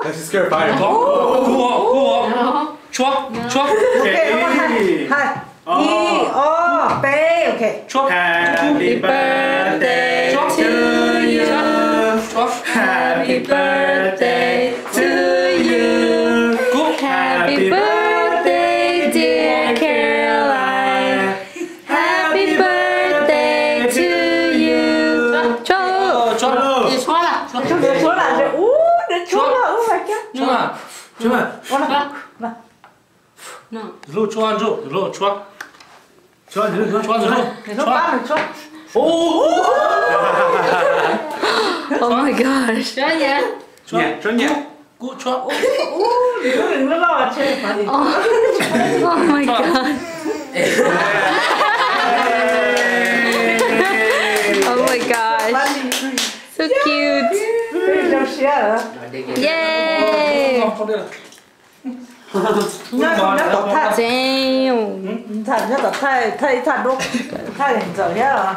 She's scared of fire. Cool. Chua. Okay, hai. Okay. Happy birthday to you. Happy birthday to you. Happy birthday, dear Caroline. Happy birthday to you. Chua. Đi xóa là. Chúa là rồi. Đến chúa là. Oh my god. Chua. Zulu chua. Zulu chua. Chua. Nó ba mình chúa. Oh my gosh. Chua nhẹ. Cú chua. Đừng có lo chơi mà đi. Oh my god. Oh my gosh. So cute. Yay. Nó tập thay. Damn. Thật nó tập thay lúc thay hình rồi nhá.